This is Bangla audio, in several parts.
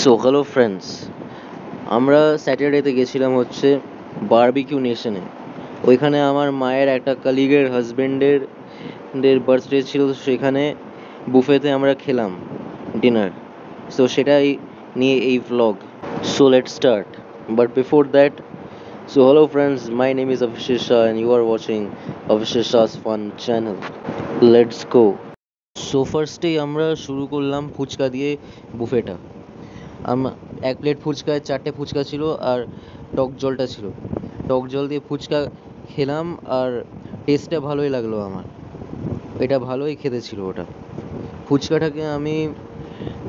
সো হ্যালো ফ্রেন্ডস, আমরা স্যাটারডেতে গেছিলাম হচ্ছে বারবিকিউ নেশনে। ওইখানে আমার মায়ের একটা কলিগের হাজবেন্ডের বার্থডে ছিল, তো সেখানে বুফেতে আমরা খেলাম ডিনার। সো সেটাই নিয়ে এই vlog. So let's start, but before that, so hello friends, my name is Abhishek Shah and you are watching Abhishek Shah's fun channel. Let's go. So ফার্স্টেই আমরা শুরু করলাম ফুচকা দিয়ে বুফেটা। এক প্লেট ফুচকায় 4টে ফুচকা ছিল আর টক জলটা ছিল। টক জল দিয়ে ফুচকা খেলাম আর টেস্টটা ভালোই লাগলো আমার। এটা ভালোই খেতে ছিল ওটা। ফুচকাটাকে আমি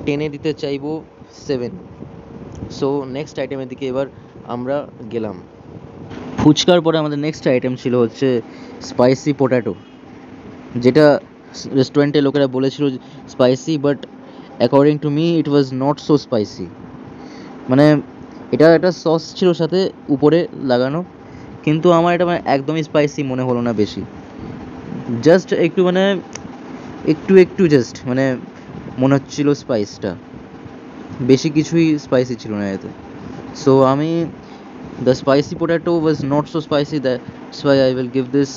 10-এ দিতে চাইবো 7। সো নেক্সট আইটেমের দিকে এবার আমরা গেলাম। ফুচকার পরে আমাদের নেক্সট আইটেম ছিল হচ্ছে স্পাইসি পোট্যাটো, যেটা রেস্টুরেন্টে লোকেরা বলেছিল spicy, but according to me it was not so spicy. মানে এটা একটা সস ছিল সাথে উপরে লাগানো, কিন্তু আমার এটা মানে একদমই স্পাইসি মনে হলো না বেশি। জাস্ট একটু মানে একটু একটু জাস্ট মানে মনে হচ্ছিল স্পাইসটা, বেশি কিছুই স্পাইসি ছিল না এতে। সো আমি the spicy potato was not so spicy, that's why I will give this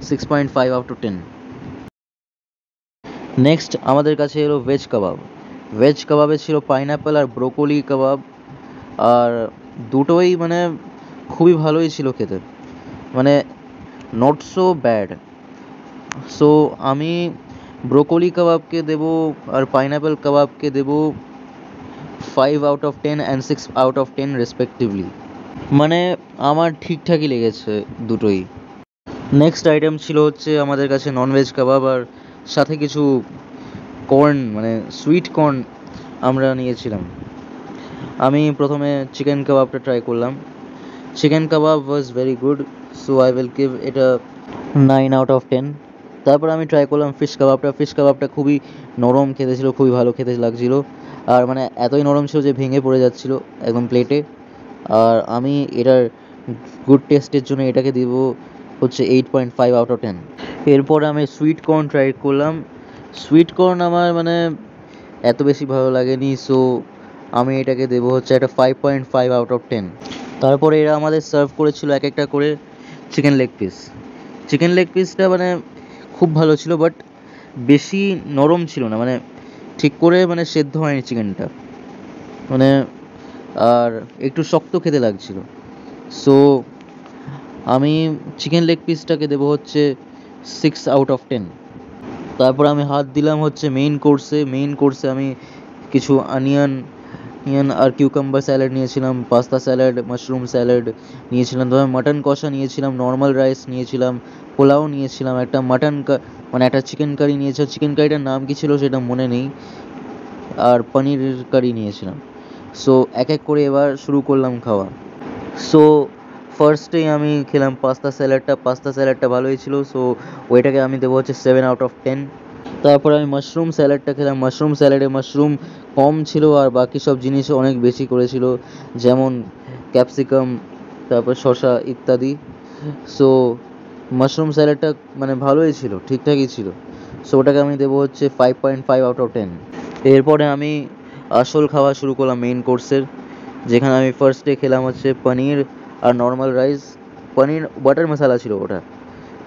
6.5 out of 10। Next আমাদের কাছে এলো ভেজ কাবাব। ভেজ কাবাবে ছিল পাইনাপেল আর ব্রোকলি কাবাব, আর দুটোই মানে খুবই ভালোই ছিল খেতে, মানে নট সো ব্যাড। সো আমি ব্রোকলি কাবাবকে দেবো আর পাইনাপেল কাবাবকে দেবো 5 out of 10 and 6 out of 10 respectively. মানে আমার ঠিকঠাকই লেগেছে দুটোই। নেক্সট আইটেম ছিল হচ্ছে আমাদের কাছে ননভেজ কাবাব, আর সাথে কিছু কর্ন মানে সুইট কর্ন আমরা নিয়েছিলাম। আমি প্রথমে চিকেন কাবাবটা ট্রাই করলাম। Chicken kebab was very good, so I will give এটা 9 আউট অফ 10। তারপর আমি ট্রাই করলাম ফিশ কাবাবটা। ফিশ কাবাবটা খুবই নরম খেতে ছিল, খুবই ভালো খেতে লাগছিল, আর মানে এতই নরম ছিল যে ভেঙে পড়ে যাচ্ছিল একদম প্লেটে। আর আমি এটার গুড টেস্টের জন্য এটাকে দিব হচ্ছে 8.5 আউট অফ 10। এরপর আমি সুইট কর্ন ট্রাই করলাম। সুইট কর্ন আমার মানে এত বেশি ভালো লাগেনি, সো আমি এটাকে দেবো হচ্ছে একটা 5.5 আউট অফ 10। তারপরে এরা আমাদের সার্ভ করেছিল এক একটা করে chicken leg piece. Chicken leg পিসটা মানে খুব ভালো ছিল, বাট বেশি নরম ছিল না, মানে ঠিক করে মানে সেদ্ধ হয়নি চিকেনটা, মানে আর একটু শক্ত খেতে লাগছিল। সো আমি চিকেন লেগ পিসটাকে দেবো হচ্ছে 6 আউট অফ 10। তারপর আমি হাত দিলাম হচ্ছে মেইন কোর্সে আমি কিছু অনিয়ন আর কিউকাম্বার স্যালাড নিয়েছিলাম, পাস্তা স্যালাড, মাশরুম স্যালাড নিয়েছিলাম, তবে মাটন কষা নিয়েছিলাম, নর্মাল রাইস নিয়েছিলাম, পোলাও নিয়েছিলাম, একটা মানে একটা চিকেন কারি নিয়েছিলাম। চিকেন কারিটার নাম কি ছিল সেটা মনে নেই, আর পনিরের কারি নিয়েছিলাম। সো এক এক করে এবার শুরু করলাম খাওয়া। সো ফার্স্টেই আমি খেলাম পাস্তা স্যালাডটা ভালোই ছিল, সো ওইটাকে আমি দেবো হচ্ছে 7 আউট অফ 10। তারপর আমি মাশরুম স্যালাডটা খেলাম। মাশরুম স্যালাডে মাশরুম কম ছিল আর বাকি সব জিনিস অনেক বেশি করেছিল, যেমন ক্যাপসিকাম, তারপর শসা ইত্যাদি। সো মাশরুম স্যালাডটা মানে ভালোই ছিল, ঠিকঠাকই ছিল, সো ওটাকে আমি দেবো হচ্ছে 5.5 আউট অফ 10। এরপরে আমি আসল খাওয়া শুরু করলাম মেইন কোর্সের, যেখানে আমি ফার্স্টে খেলাম হচ্ছে পনির আর নর্মাল রাইস। পনির বাটার মশালা ছিল ওটা,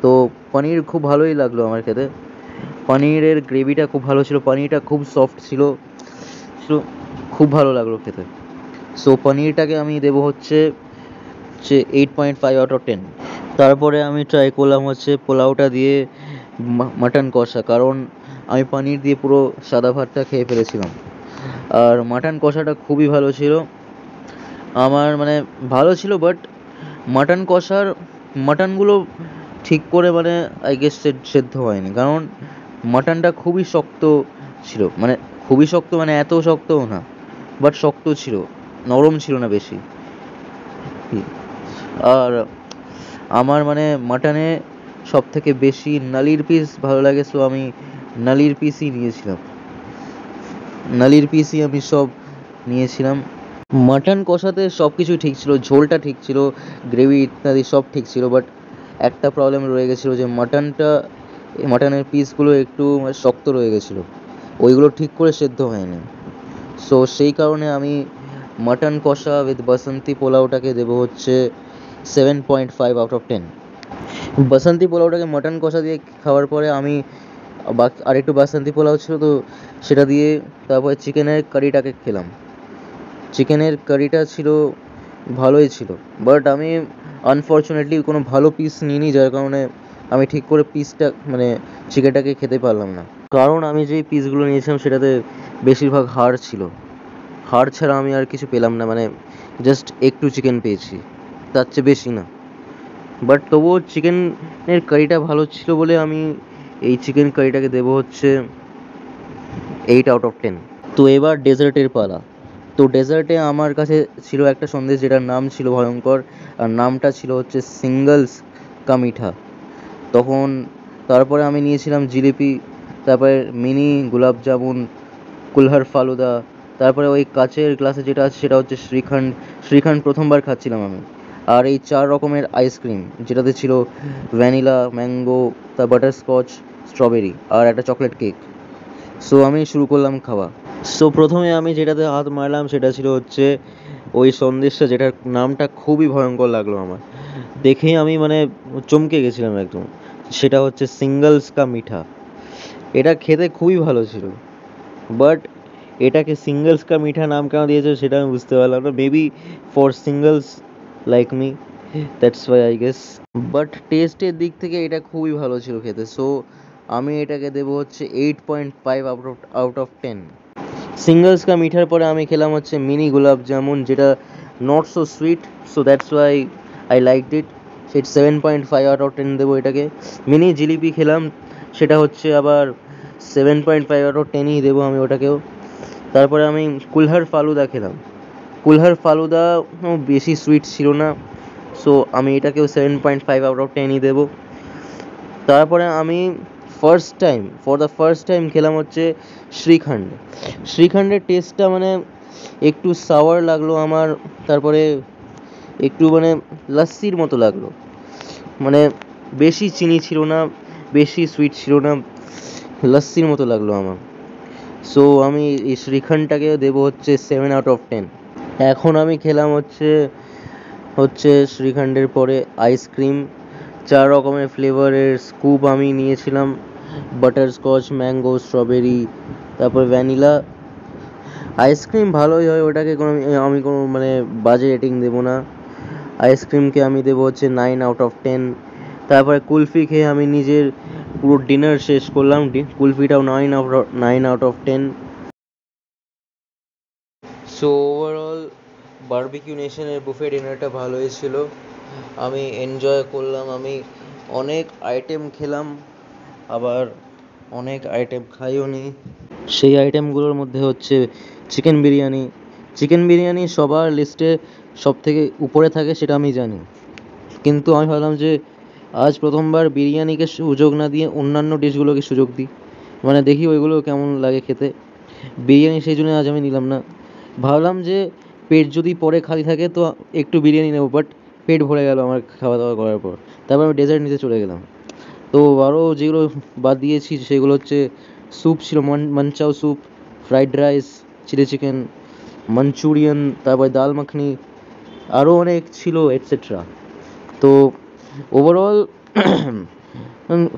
তো পনির খুব ভালোই লাগলো আমার খেতে। পনিরের গ্রেভিটা খুব ভালো ছিল, পনিরটা খুব সফট ছিল, সো খুব ভালো লাগলো খেতে। সো পনিরটাকে আমি দেবো হচ্ছে 8.5 আউট অফ 10। তারপরে আমি ট্রাই করলাম হচ্ছে পোলাওটা দিয়ে মাটন কষা, কারণ আমি পনির দিয়ে পুরো সাদা ভাতটা খেয়ে ফেলেছিলাম, আর মাটন কষাটা খুবই ভালো ছিল আমার, মানে ভালো ছিল, বাট মাটন কষার মাটনগুলো ঠিক করে মানে আই গেস সেদ্ধ হয়নি, কারণ মাটনটা খুবই শক্ত ছিল, মানে খুবই শক্ত মানে এত শক্তও না, বাট শক্ত ছিল, নরম ছিল না বেশি। আর আমার মানে মাটনে সব থেকে বেশি নালির পিস ভালো লাগে, সো আমি নালির পিসই আমি সব নিয়েছিলাম। মাটন কষাতে সব কিছুই ঠিক ছিল, ঝোলটা ঠিক ছিল, গ্রেভি ইত্যাদি সব ঠিক ছিল, বাট একটা প্রবলেম রয়ে গেছিলো যে মাটনের পিসগুলো একটু শক্ত রয়ে গেছিলো, ওইগুলো ঠিক করে সেদ্ধ হয়নি। সো সেই কারণে আমি মাটন কষা উইথ বাসন্তী পোলাওটাকে দেবো হচ্ছে 7.5 আউট অফ 10। বাসন্তী পোলাওটাকে মাটন কষা দিয়ে খাওয়ার পরে আমি আরেকটু বাসন্তী পোলাও ছিল, তো সেটা দিয়ে তারপরে চিকেনের কারিটাকে খেলাম। চিকেনের কারিটা ছিল ভালোই ছিল, বাট আমি আনফর্চুনেটলি কোনো ভালো পিস নিইনি, যার কারণে আমি ঠিক করে পিসটা মানে চিকেনটাকে খেতে পারলাম না। কারণ আমি যেই পিসগুলো নিয়েছিলাম সেটাতে বেশিরভাগ হাড় ছিল। হাড় ছাড়া আমি আর কিছু পেলাম না, মানে জাস্ট একটু চিকেন পেয়েছি, তার চেয়ে বেশি না। বাট তবুও চিকেনের কারিটা ভালো ছিল বলে আমি এই চিকেন কারিটাকে দেবো হচ্ছে 8 আউট অফ 10। তো এবার ডেজার্টের পালা। তো ডেজার্টে আমার কাছে ছিল একটা সন্দেশ যেটার নাম ছিল ভয়ঙ্কর, আর নামটা ছিল হচ্ছে সিঙ্গলস কা মিঠা। তখন তারপরে আমি নিয়েছিলাম জিলিপি, তারপরে মিনি গোলাপ জামুন, কুলহার ফালুদা, তারপরে ওই কাচের গ্লাসে যেটা আছে সেটা হচ্ছে শ্রীখণ্ড। শ্রীখণ্ড প্রথমবার খাচ্ছিলাম আমি। আর এই 4 রকমের আইসক্রিম, যেটাতে ছিল ভ্যানিলা, ম্যাঙ্গো, তার বাটারস্কচ, স্ট্রবেরি আর একটা চকলেট কেক। সো আমি শুরু করলাম খাওয়া। সো প্রথমে আমি যেটাতে হাত মারলাম সেটা ছিল হচ্ছে ওই সন্দেশটা, যেটার নামটা খুবই ভয়ঙ্কর লাগলো আমার দেখেই, আমি মানে চমকে গেছিলাম একদম। সেটা হচ্ছে সিঙ্গলস কা মিঠা। এটা খেতে খুবই ভালো ছিল, বাট এটাকে সিঙ্গলস কা মিঠা নাম কেন দিয়েছে সেটা আমি বুঝতে পারলাম না। Maybe for singles like me, that's why I guess. But টেস্টের দিক থেকে এটা খুবই ভালো ছিল খেতে। সো আমি এটাকে দেবো হচ্ছে 8.5 আউট অফ 10। সিঙ্গলস কা মিঠার পরে আমি খেলাম হচ্ছে মিনি গোলাপ জামুন, যেটা not so sweet, so that's why I liked ইট। সেই 7.5 আউট অফ 10 দেবো এটাকে। মিনি জিলিপি খেলাম, সেটা হচ্ছে আবার 7.5 আউট অফ 10ই দেবো আমি ওটাকেও। তারপরে আমি কুলহার ফালুদা খেলাম। কুলহার ফালুদা বেশি সুইট ছিল না, সো আমি এটাকেও 7.5 আউট অফ 10ই দেবো। তারপরে আমি ফর দ্য ফার্স্ট টাইম খেলাম হচ্ছে শ্রীখণ্ড। শ্রীখণ্ডের টেস্টটা মানে একটু সাওয়ার লাগলো আমার, তারপরে একটু মানে লাস্সির মতো লাগলো, মানে বেশি চিনি ছিল না, বেশি সুইট ছিল না, লাস্সির মতো লাগলো আমার। সো আমি এই শ্রীখণ্ডটাকে দেবো হচ্ছে 7 আউট অফ 10। এখন আমি খেলাম হচ্ছে হচ্ছে শ্রীখণ্ডের পরে আইসক্রিম। 4 রকমের ফ্লেভারের স্কুপ আমি নিয়েছিলাম, বাটারস্কচ, ম্যাঙ্গো, স্ট্রবেরি, তারপর ভ্যানিলা। আইসক্রিম ভালোই হয়, ওটাকে আমি কোনো মানে বাজে রেটিং দেবো না। আইসক্রিমকে আমি দেবো হচ্ছে 9 আউট অফ 10। তারপরে কুলফি খেয়ে আমি নিজের পুরো ডিনার শেষ করলাম, কুলফিটাও 9 out of 10। So overall barbecue নেশনের বুফে ডিনারটা ভালোই ছিল, আমি এনজয় করলাম। আমি অনেক আইটেম খেলাম, আবার অনেক আইটেম খাইও নি। সেই আইটেমগুলোর মধ্যে হচ্ছে চিকেন বিরিয়ানি। চিকেন বিরিয়ানি সবার লিস্টে সব থেকে উপরে থাকে সেটা আমি জানি, কিন্তু আমি ভাবলাম যে আজ প্রথমবার বিরিয়ানিকে সুযোগ না দিয়ে অন্যান্য ডিশগুলোকে সুযোগ দিই, মানে দেখি ওইগুলো কেমন লাগে খেতে। বিরিয়ানি সেই জন্য আজ আমি নিলাম না। ভাবলাম যে পেট যদি পরে খালি থাকে তো একটু বিরিয়ানি নেবো, বাট পেট ভরে গেল আমার খাওয়া দাওয়া করার পর। তারপর আমি ডেজার্ট নিতে চলে গেলাম। তো আরও যেগুলো বাদ দিয়েছি সেগুলো হচ্ছে স্যুপ ছিল, manchow soup, fried rice, chilli chicken, Manchurian, তারপরে দাল মাখনি, আরও অনেক ছিল এটসেট্রা। তো ওভারঅল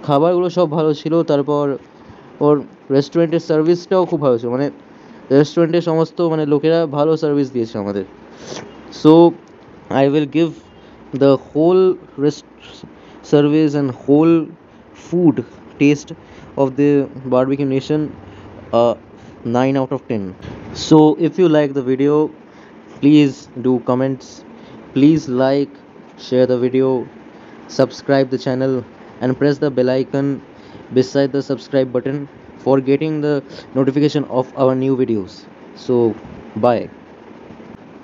খাবারগুলো সব ভালো ছিল। তারপর ওর রেস্টুরেন্টের সার্ভিসটাও খুব ভালো ছিল, মানে রেস্টুরেন্টের সমস্ত মানে লোকেরা ভালো সার্ভিস দিয়েছে আমাদের। So I will give the whole rest service and whole food taste of the barbecue nation 9 out of 10. So if you like the video, please do comments, please like, share the video, subscribe the channel and press the bell icon beside the subscribe button for getting the notification of our new videos. So bye,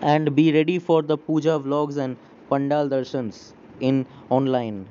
and be ready for the puja vlogs and pandal darshans in online.